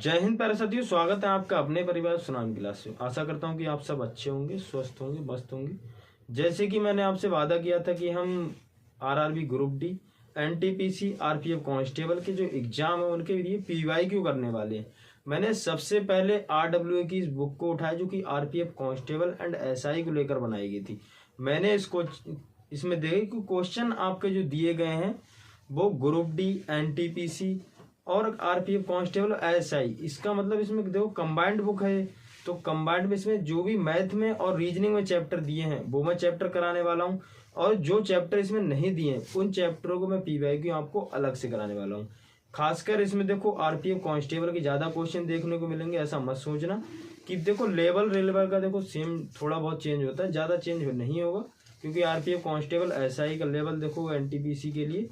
जय हिंद प्यारे साथियों, स्वागत है आपका अपने परिवार सुनाम क्लास में। आशा करता हूं कि आप सब अच्छे होंगे, स्वस्थ होंगे, मस्त होंगे। जैसे कि मैंने आपसे वादा किया था कि हम RRB group D, NTPC, RPF constable के जो एग्जाम है उनके लिए पीवाईक्यू करने वाले हैं। मैंने सबसे पहले आरडब्ल्यूए की इस बुक को उठाया जो कि आरपीएफ कांस्टेबल एंड एसआई को लेकर बनाई गई थी। मैंने इसमें देखे कि क्वेश्चन आपके जो दिए गए हैं वो ग्रुप डी, एनटीपीसी और आरपीएफ कांस्टेबल एसआई, इसका मतलब इसमें देखो कंबाइंड बुक है। तो कंबाइंड में इसमें जो भी मैथ में और रीजनिंग में चैप्टर दिए हैं वो मैं चैप्टर कराने वाला हूँ, और जो चैप्टर इसमें नहीं दिए हैं उन चैप्टरों को मैं पीवाईक्यू आपको अलग से कराने वाला हूँ। खासकर इसमें देखो आरपीएफ कांस्टेबल के ज्यादा क्वेश्चन देखने को मिलेंगे। ऐसा मत सोचना कि देखो लेवल रेलवे का देखो सेम थोड़ा बहुत चेंज होता है, ज्यादा चेंज नहीं होगा, क्योंकि आरपीएफ कांस्टेबल एसआई का लेवल देखो एनटीपीसी के लिए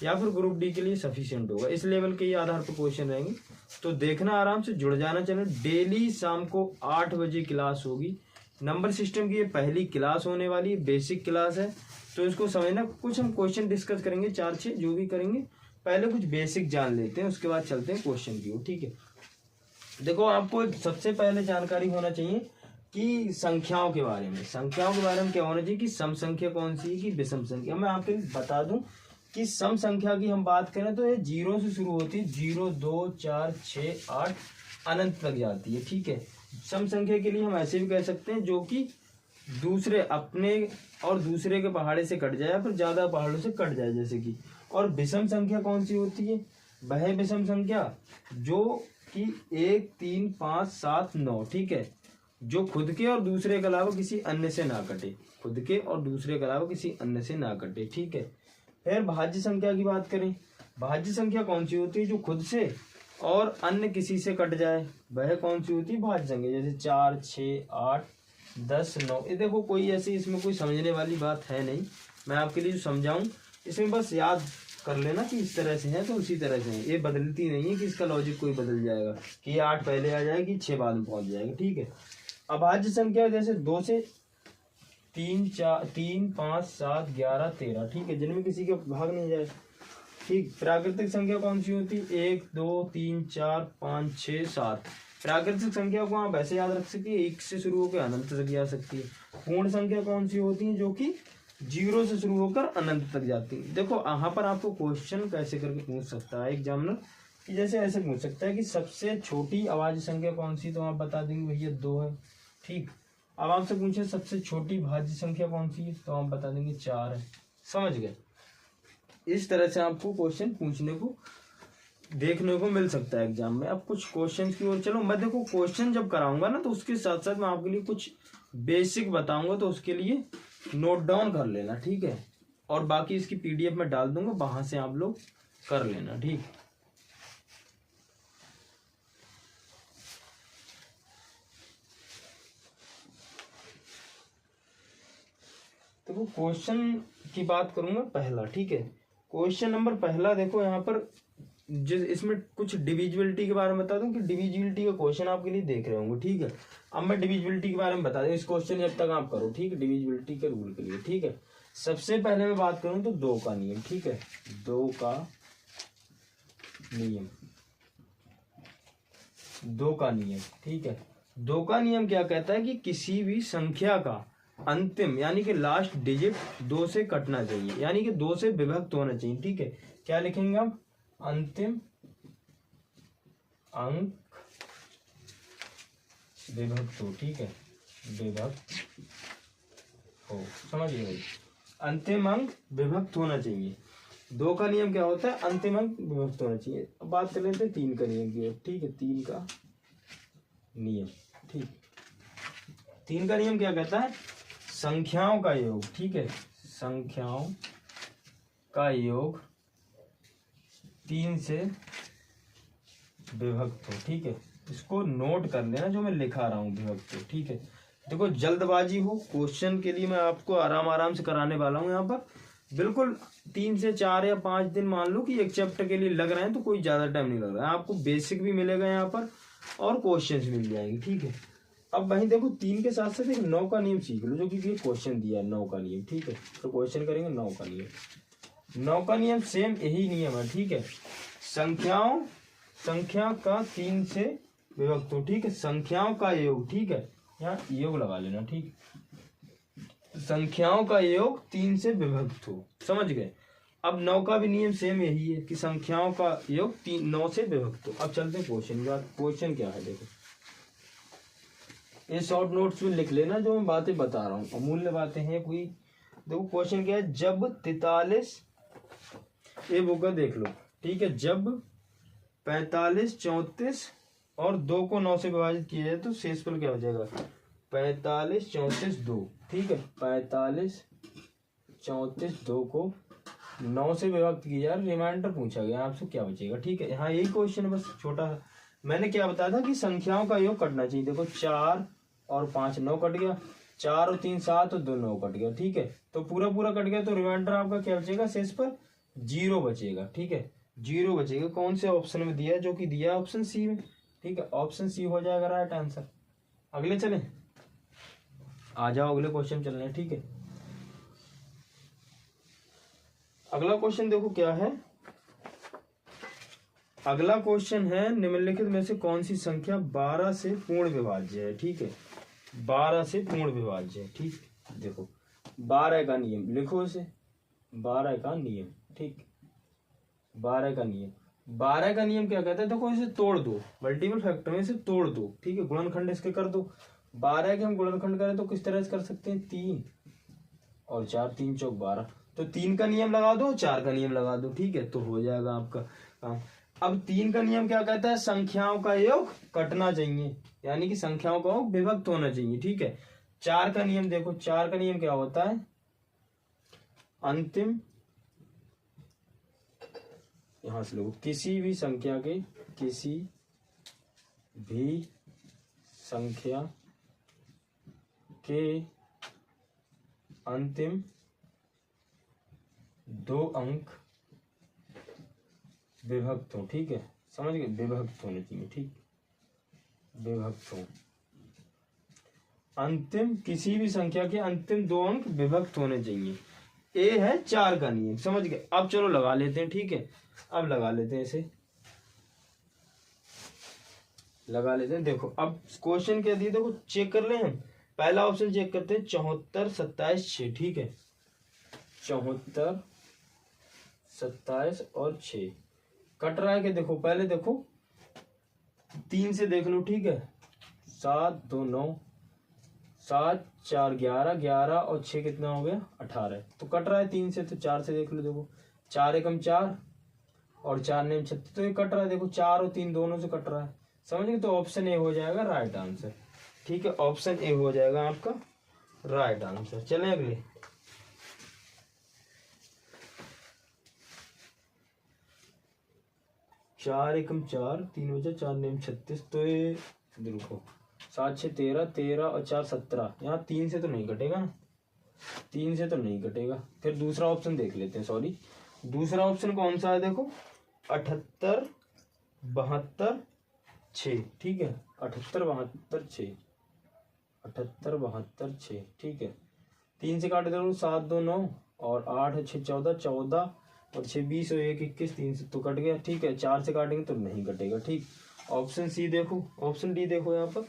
या फिर ग्रुप डी के लिए सफिशिएंट होगा। इस लेवल के ही आधार पर क्वेश्चन रहेंगे, तो देखना, आराम से जुड़ जाना। चैनल डेली शाम को 8 बजे क्लास होगी। नंबर सिस्टम की ये पहली क्लास होने वाली है, बेसिक क्लास है, तो इसको समझना। कुछ हम क्वेश्चन डिस्कस करेंगे, 4-6 जो भी करेंगे। पहले कुछ बेसिक जान लेते हैं, उसके बाद चलते हैं क्वेश्चन की ओर। ठीक है, देखो आपको सबसे पहले जानकारी होना चाहिए कि संख्याओं के बारे में। संख्याओं के बारे में क्या होना चाहिए कि सम संख्या कौन सी है कि विषम संख्या। मैं आपको बता दूं कि सम संख्या की हम बात करें तो ये 0 से शुरू होती है, 0, 2, 4, 6, 8 अनंत तक जाती है। ठीक है, सम संख्या के लिए हम ऐसे भी कह सकते हैं जो कि दूसरे अपने और दूसरे के पहाड़े से कट जाए या फिर ज्यादा पहाड़ों से कट जाए, जैसे कि। और विषम संख्या कौन सी होती है? वह विषम संख्या जो कि 1, 3, 5, 7, 9, ठीक है, जो खुद के और दूसरे के अलावा किसी अन्य से ना कटे, खुद के और दूसरे के अलावा किसी अन्य से ना कटे। ठीक है, फिर भाज्य संख्या की बात करें, भाज्य संख्या कौन सी होती है? जो खुद से और अन्य किसी से कट जाए, वह कौन सी होती है? भाज्य संख्या। जैसे 4, 6, 8, 10, 9। ये देखो कोई ऐसी इसमें कोई समझने वाली बात है नहीं, मैं आपके लिए जो समझाऊं इसमें बस याद कर लेना कि इस तरह से है तो उसी तरह से है। ये बदलती नहीं है कि इसका लॉजिक कोई बदल जाएगा कि ये 8 पहले आ जाएगी, 6 बाद में पहुंच जाएगा। ठीक है, अभाज्य संख्या जैसे 2 से 3, 5, 7, 11, 13, ठीक है, जिनमें किसी का भाग नहीं जाए। ठीक, प्राकृतिक संख्या कौन सी होती है? 1, 2, 3, 4, 5, 6, 7। प्राकृतिक संख्या को आप ऐसे याद रख सकते हैं, 1 से शुरू होकर अनंत तक जा सकती है। पूर्ण संख्या कौन सी होती है? जो कि 0 से शुरू होकर अनंत तक जाती है। देखो यहाँ पर आपको क्वेश्चन कैसे करके पूछ सकता है एग्जामिनर, कि जैसे ऐसे पूछ सकता है कि सबसे छोटी अभाज्य संख्या कौन सी, तो आप बता देंगे भैया 2 है। ठीक, अब आपसे पूछे सबसे छोटी भाज्य संख्या कौन सी है, तो आप बता देंगे 4 है। समझ गए? इस तरह से आपको क्वेश्चन पूछने को देखने को मिल सकता है एग्जाम में। अब कुछ क्वेश्चन की ओर चलो। मैं देखो क्वेश्चन जब कराऊंगा ना तो उसके साथ साथ मैं आपके लिए कुछ बेसिक बताऊंगा, तो उसके लिए नोट डाउन कर लेना। ठीक है, और बाकी इसकी पीडीएफ में डाल दूंगा, वहां से आप लोग कर लेना। ठीक, तो वो क्वेश्चन की बात करूंगा पहला। ठीक है, क्वेश्चन नंबर पहला देखो यहाँ पर, जिस इसमें कुछ डिविजिबिलिटी के बारे में बता दूं कि डिविजिबिलिटी का क्वेश्चन आपके लिए देख रहे होंगे। ठीक है, अब मैं डिविजिबिलिटी के बारे में बता दूं, इस क्वेश्चन जब तक आप करो। ठीक है, डिविजिबिलिटी के रूल के लिए। ठीक है, सबसे पहले मैं बात करूं तो 2 का नियम। ठीक है, 2 का नियम, 2 का नियम। ठीक है, 2 का नियम क्या कहता है कि किसी भी संख्या का अंतिम यानी कि लास्ट डिजिट 2 से कटना चाहिए, यानी कि 2 से विभक्त होना चाहिए। ठीक है, क्या लिखेंगे आप? अंतिम अंक विभक्त हो। ठीक है, विभक्त हो, समझिए भाई, अंतिम अंक विभक्त होना चाहिए। 2 का नियम क्या होता है? अंतिम अंक विभक्त होना चाहिए। अब बात कर लेते हैं 3 का नियम की। ठीक है, 3 का नियम। ठीक, 3 का नियम क्या कहता है? संख्याओं का योग। ठीक है, संख्याओं का योग 3 से विभक्त हो। ठीक है, इसको नोट कर लेना जो मैं लिखा रहा हूं, विभक्त हो। ठीक है, देखो जल्दबाजी हो क्वेश्चन के लिए मैं आपको आराम से कराने वाला हूं। यहाँ पर बिल्कुल 3 से 4 या 5 दिन मान लो कि एक चैप्टर के लिए लग रहे हैं, तो कोई ज्यादा टाइम नहीं लग रहा है। आपको बेसिक भी मिलेगा यहाँ पर और क्वेश्चन मिल जाएंगे। ठीक है, अब वहीं देखो 3 के साथ साथ एक 9 का नियम सीख लो, जो कि क्वेश्चन दिया है 9 का नियम। ठीक है, तो क्वेश्चन करेंगे 9 का नियम। 9 का नियम सेम यही नियम है। ठीक है, संख्याओं संख्या का 3 से विभक्त हो, ठीक है, संख्याओं का योग, ठीक है, यहाँ योग लगा लेना, ठीक, संख्याओं का योग 3 से विभक्त हो, समझ गए। अब 9 का भी नियम सेम यही है कि संख्याओं का योग 9 से विभक्त हो। अब चलते हैं क्वेश्चन की बात। क्वेश्चन क्या है देखो, ये शॉर्ट नोट्स में लिख लेना जो मैं बातें बता रहा हूँ, अमूल्य बातें हैं कोई। देखो क्वेश्चन क्या है, जब 43, ये बुक देख लो, ठीक है, जब 45, 34 और 2 को 9 से विभाजित किया जाए तो शेषफल क्या हो जाएगा, 45, 34, 2, ठीक है, 45, 34, 2 को 9 से विभक्त किया जाए, रिमाइंडर पूछा गया आपसे क्या बचेगा, ठीक है। यहाँ यही क्वेश्चन बस छोटा है। मैंने क्या बताया था कि संख्याओं का योग कटना चाहिए। देखो 4 और 5 9 कट गया, 4 और 3 7 और 2 9 कट गया, ठीक है, तो पूरा पूरा कट गया, तो रिमाइंडर आपका क्या बचेगा, शेष पर 0 बचेगा, ठीक है, 0 बचेगा। कौन से ऑप्शन में दिया, जो कि दिया ऑप्शन सी में, ठीक है, ऑप्शन सी हो जाएगा राइट आंसर। अगले चले, आ जाओ अगले क्वेश्चन चल रहे हैं, ठीक है। अगला क्वेश्चन देखो क्या है, अगला क्वेश्चन है निम्नलिखित में से कौन सी संख्या 12 से पूर्ण विभाज्य है, ठीक है, 12 से पूर्ण विभाज्य है, ठीक, देखो 12 का नियम लिखो इसे, 12 का नियम, ठीक, 12 का नियम, 12 का नियम क्या कहता है, देखो इसे तोड़ दो, मल्टीपल फैक्टर में इसे तोड़ दो, ठीक है, गुणनखंड इसके कर दो। 12 के हम गुणनखंड करें तो किस तरह से कर सकते हैं, 3 और 4, 3 चौक 12, तो 3 का नियम लगा दो, 4 का नियम लगा दो, ठीक है, तो हो जाएगा आपका काम। अब 3 का नियम क्या कहता है, संख्याओं का योग कटना चाहिए, यानी कि संख्याओं का योग विभक्त होना चाहिए, ठीक है। 4 का नियम देखो, 4 का नियम क्या होता है, अंतिम, यहां से लोग किसी भी संख्या के, किसी भी संख्या के अंतिम 2 अंक विभक्त हो, ठीक है, समझ गए, विभक्त होने चाहिए, ठीक, विभक्त हो, अंतिम किसी भी संख्या के अंतिम 2 अंक विभक्त होने चाहिए, ए है 4 का नियम, समझ गए। अब चलो लगा लेते हैं, ठीक है, अब लगा लेते हैं, इसे लगा लेते हैं। देखो अब क्वेश्चन क्या दिया, देखो चेक कर ले, हम पहला ऑप्शन चेक करते हैं, 74, 27, 6, ठीक है, 74, 27 और 6 कट रहा है कि, देखो पहले देखो 3 से देख लो, ठीक है, 7 2 9, 7 4 11, 11 और 6 कितना हो गया, 18, तो कट रहा है 3 से, तो 4 से देख लो, देखो 4 एकम 4 और 4 नेम 36, तो ये कट रहा है, देखो 4 और 3 दोनों से कट रहा है, समझ गए, तो ऑप्शन ए हो जाएगा राइट आंसर, ठीक है, ऑप्शन ए हो जाएगा आपका राइट आंसर। चलें अगले, चार एकम 4, 3 बचा, 4 नेम 36, तो ये देखो 7 6 13, 13 और 4 17, यहाँ 3 से तो नहीं कटेगा ना, 3 से तो नहीं कटेगा। फिर दूसरा ऑप्शन देख लेते हैं, सॉरी दूसरा ऑप्शन कौन सा है, देखो 78 72 6, ठीक है, 78 72 6, 78 72 6, ठीक है, 3 से काट दो, 7 2 9 और 8 6 14, 14 और 6 20 और 1 21, 3 से तो कट गया, ठीक है, 4 से काटेंगे तो नहीं कटेगा, ठीक। ऑप्शन सी देखो, ऑप्शन डी देखो, यहाँ पर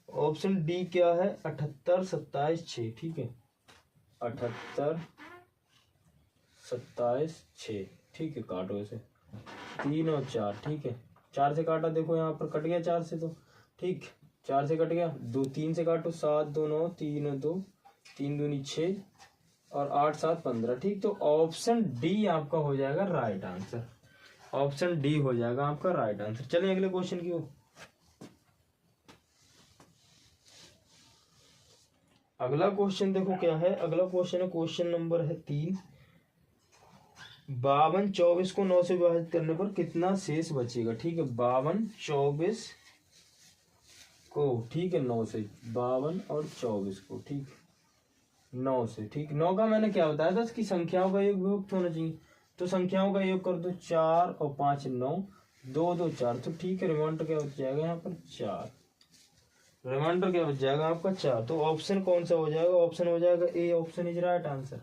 ऑप्शन डी क्या है, 78 27 6, ठीक है, 78 27 6, ठीक है, काटो इसे, 3 और 4, ठीक है, 4 से काटा, देखो यहाँ पर कट गया 4 से, तो ठीक, 4 से कट गया, 2 3 से काटो, 7 2 9, 3 और 2, 3 दूनी 6 और 8 7 15, ठीक, तो ऑप्शन डी आपका हो जाएगा राइट आंसर, ऑप्शन डी हो जाएगा आपका राइट आंसर। चलिए अगले क्वेश्चन की ओर, अगला क्वेश्चन देखो क्या है, अगला क्वेश्चन है, क्वेश्चन नंबर है 3, 52 24 को 9 से विभाजित करने पर कितना शेष बचेगा, ठीक है, 52 24 को, ठीक है, 9 से, 52 और 24 को, ठीक, 9 से, ठीक, 9 का मैंने क्या बताया था कि संख्याओं का योग विभक्त होना चाहिए, तो संख्याओं का योग कर दो, 4 और 5 9, 2 2 4, तो ठीक है, रिमाइंडर क्या बच जाएगा यहाँ पर 4, रिमाइंडर क्या बच जाएगा आपका 4, तो ऑप्शन कौन सा हो जाएगा, ऑप्शन हो जाएगा A, option is right answer,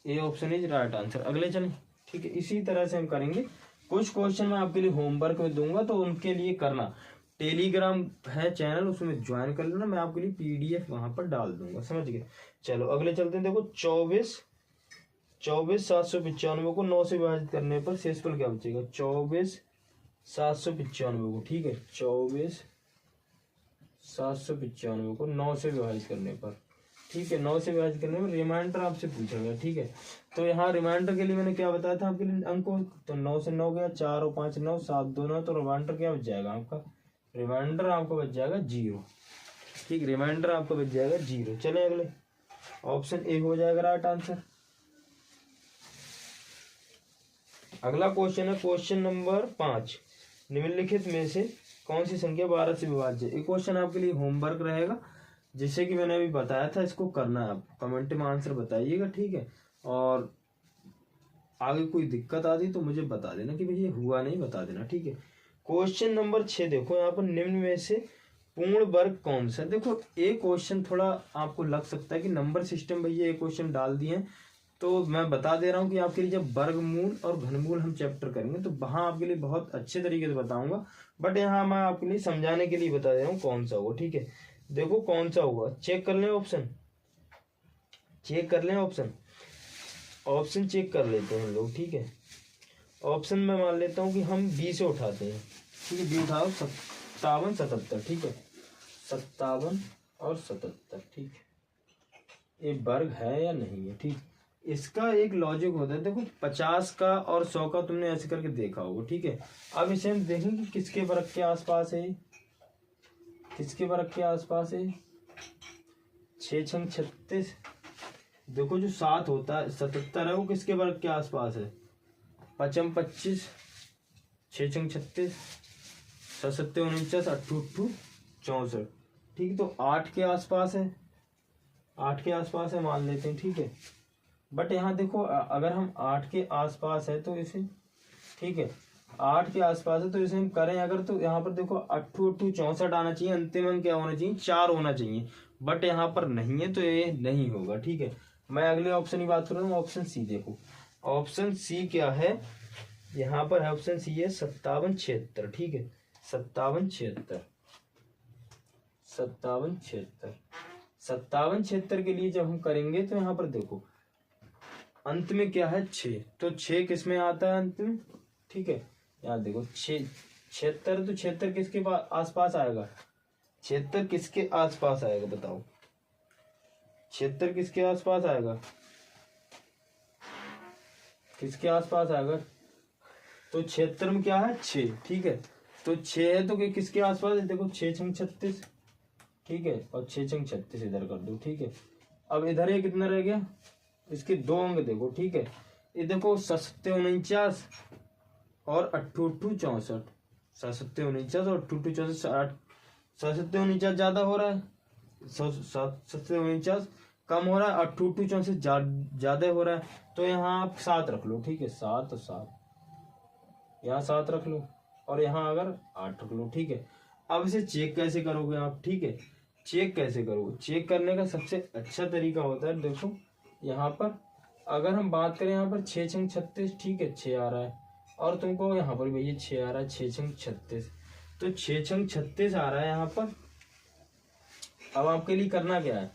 A option is right answer. अगले चलें, ठीक है, इसी तरह से हम करेंगे कुछ क्वेश्चन मैं आपके लिए होमवर्क में दूंगा, तो उनके लिए करना। टेलीग्राम है चैनल, उसमें ज्वाइन कर लेना, मैं आपके लिए पीडीएफ वहां पर डाल दूंगा, समझ गए। चलो अगले चलते हैं। देखो 24,795 को 9 से विभाजित करने पर शेषफल क्या बचेगा? 24,795 को, ठीक है, 24,795 को 9 से विभाजित करने पर, ठीक है, 9 से विभाजित करने में रिमाइंडर आपसे पूछा गया, ठीक है। तो यहाँ रिमाइंडर के लिए मैंने क्या बताया था आपके लिए अंकों, तो 9 से 9 गया, 4 और 5 9, 7 2 9, तो रिमाइंडर क्या बच जाएगा आपका? रिमाइंडर आपका बच जाएगा 0, ठीक, रिमाइंडर आपका बच जाएगा 0। चले अगले, ऑप्शन ए हो जाएगा राइट आंसर। अगला क्वेश्चन है क्वेश्चन नंबर 5, निम्नलिखित में से कौन सी संख्या 12 से विभाज्य है? ये क्वेश्चन आपके लिए होमवर्क रहेगा, जैसे कि मैंने अभी बताया था, इसको करना है आपको, कमेंट में आंसर बताइएगा, ठीक है। और आगे कोई दिक्कत आती तो मुझे बता देना कि भाई ये हुआ नहीं, बता देना, ठीक है। क्वेश्चन नंबर 6 देखो, यहाँ पर निम्न में से पूर्ण वर्ग कौन सा? देखो एक क्वेश्चन थोड़ा आपको लग सकता है कि नंबर सिस्टम भैया एक क्वेश्चन डाल दिए हैं, तो मैं बता दे रहा हूँ कि आपके लिए जब वर्गमूल और घनमूल हम चैप्टर करेंगे तो वहां आपके लिए बहुत अच्छे तरीके से बताऊंगा, बट यहाँ मैं आपके लिए समझाने के लिए बता दे रहा हूँ कौन सा होगा, ठीक है। देखो कौन सा होगा, चेक कर लें ऑप्शन, चेक कर लें ऑप्शन, ऑप्शन चेक कर लेते हैं हम लोग, ठीक है। ऑप्शन में मान लेता हूँ कि हम बी से उठाते हैं, ठीक है, बी उठाओ, 57 77, ठीक है, 57 और 77, ठीक है, ये वर्ग है या नहीं है, ठीक। इसका एक लॉजिक होता है, देखो 50 का और 100 का तुमने ऐसे करके देखा होगा, ठीक है। अब इसे हम देखेंगे किसके वर्ग के आसपास है, किसके वर्ग के आसपास है, 6 छंग 36, देखो जो 7 होता है 77 है वो किसके वर्ग के आसपास है, 5 25, 6 छंग 36, 7 49, 8 64, ठीक, तो 8 के आसपास है, 8 के आसपास है मान लेते हैं, ठीक है। बट यहाँ देखो अगर हम 8 के आसपास है तो इसे, ठीक है, 8 के आसपास है तो इसे हम करें अगर, तो यहाँ पर देखो 8 8 64 आना चाहिए, अंतिम अंक क्या होना चाहिए, 4 होना चाहिए, बट यहाँ पर नहीं है तो ये नहीं होगा, ठीक है। मैं अगले ऑप्शन की बात कर रहा हूँ, ऑप्शन सी देखो, ऑप्शन सी क्या है, यहाँ पर है ऑप्शन सी है 57 76, ठीक है, 57 76, 57 76, 57 76 के लिए जब हम करेंगे तो यहाँ पर देखो अंत में क्या है 6, तो 6 किस में आता है अंत में, ठीक है। यहाँ देखो 76, तो 76 किसके आसपास आएगा, 76 किसके आसपास आएगा बताओ, 76 किसके आसपास आएगा, किसके आसपास आएगा, तो 76 में क्या है 6, ठीक है, तो 6 है तो किसके आसपास है, देखो 6 छंग 36, ठीक है, और 6 छंग 36 इधर कर दो, ठीक है। अब इधर ये कितना रह गया, इसके 2 अंक देखो, ठीक है, ये देखो 7 49 और 8 8 64, 7 49 और 8 8 64, 7 49 ज्यादा हो रहा है, 7 49 कम हो रहा है, 8 8 64 ज्यादा हो रहा है, तो यहाँ आप 7 रख लो, ठीक है, 7 और 7, यहाँ 7 रख लो और यहाँ अगर 8 रख लो, ठीक है। अब इसे चेक कैसे करोगे आप, ठीक है, चेक कैसे करोगे, चेक करने का सबसे अच्छा तरीका होता है, देखो यहाँ पर अगर हम बात करें यहाँ पर 6 छंग 36, ठीक है, 6 आ रहा है, और तुमको यहाँ पर भैया 6 आ रहा है, 6 छंग 36, तो 6 छंग 36 आ रहा है यहाँ पर। अब आपके लिए करना क्या है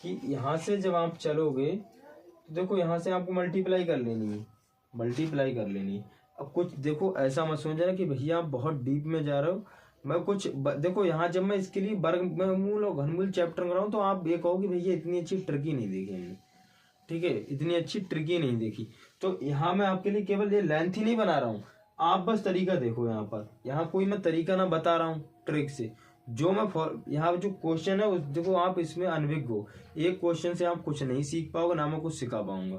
कि यहाँ से जब आप चलोगे तो देखो यहाँ से आपको मल्टीप्लाई कर लेनी है, मल्टीप्लाई कर लेनी है। अब कुछ देखो ऐसा मत समझना कि भैया आप बहुत डीप में जा रहे हो, मैं कुछ देखो यहाँ जब मैं इसके लिए वर्गमूल और घनमूल चैप्टर कर रहा हूँ तो आप ये कहो कि भैया इतनी अच्छी ट्रिकी नहीं देखी हमने, ठीक है, इतनी अच्छी ट्रिकी नहीं देखी, तो यहाँ मैं आपके लिए केवल ये लेंथ ही नहीं बना रहा हूँ, आप बस तरीका देखो, यहाँ पर यहाँ कोई मैं तरीका ना बता रहा हूँ ट्रिक से, जो मैं यहाँ जो क्वेश्चन है देखो आप इसमें अनभिज्ञ हो, एक क्वेश्चन से आप कुछ नहीं सीख पाओगे ना मैं कुछ सिखा पाऊंगा,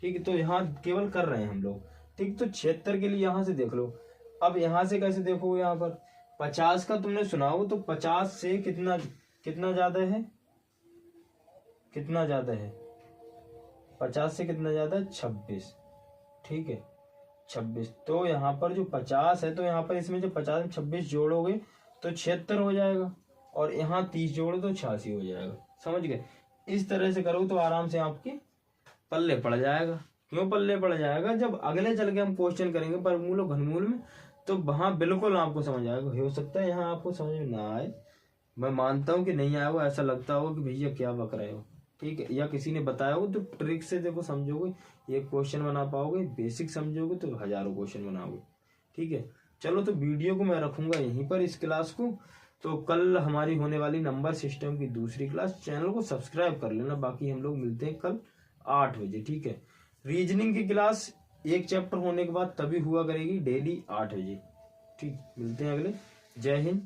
ठीक है, तो यहाँ केवल कर रहे हैं हम लोग, ठीक। तो 76 के लिए यहाँ से देख लो, अब यहाँ से कैसे देखो, यहाँ पर 50 का तुमने सुना हो तो 50 से कितना कितना ज्यादा है, कितना ज्यादा है, 50 से कितना ज्यादा है 26, ठीक है, 26, तो यहाँ पर जो 50 है तो यहाँ पर इसमें जो 50 में 26 जोड़ोगे तो 76 हो जाएगा, और यहाँ 30 जोड़ो तो 86 हो जाएगा, समझ गए। इस तरह से करो तो आराम से आपके पल्ले पड़ जाएगा, क्यों पल्ले पड़ जाएगा, जब अगले चल के हम क्वेश्चन करेंगे वर्गमूल और घनमूल में, तो वहां बिल्कुल आपको समझ आएगा। हो सकता है यहाँ आपको समझ में ना आए, मैं मानता हूँ कि नहीं आया हो, ऐसा लगता होगा कि भैया क्या बक रहे हो, ठीक है, या किसी ने बताया हो, तो ट्रिक से देखो समझोगे, एक क्वेश्चन बना पाओगे, बेसिक समझोगे तो हजारों क्वेश्चन बनाओगे, ठीक है। चलो, तो वीडियो को मैं रखूंगा यहीं पर, इस क्लास को। तो कल हमारी होने वाली नंबर सिस्टम की दूसरी क्लास, चैनल को सब्सक्राइब कर लेना। बाकी हम लोग मिलते हैं कल 8 बजे, ठीक है। रीजनिंग की क्लास एक चैप्टर होने के बाद तभी हुआ करेगी, डेली 8 बजे, ठीक। मिलते हैं अगले। जय हिंद।